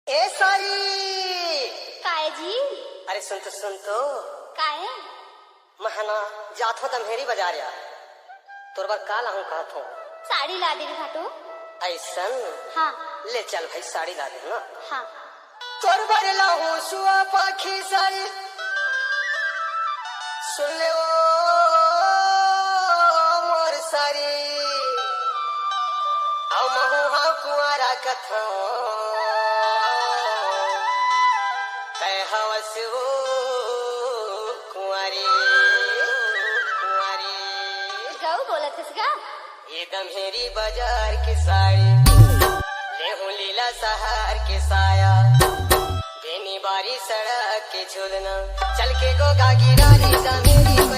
ए सारी काय जी? अरे सुन तो काय? महना जात हो तमहेरी बाजार या तोर बार काल आहूं कहत हो साड़ी ला दे घाटो। ऐसन हाँ ले चल भाई साड़ी ला दे ना। हाँ तोर बार लाहूं सुआ पाखी साड़ी सुन ले ओ मोर साड़ी आओ महू हाँ कुआरा कथा तय हवस हो कुंवारी कुंवारी गऊ बोलत हस गा? ये दमहेरी बाजार की साड़ी ले हूँ लीला सहार के साया बेनी बारी सड़क के झूलना चल के गोगा गिरानी दमहेरी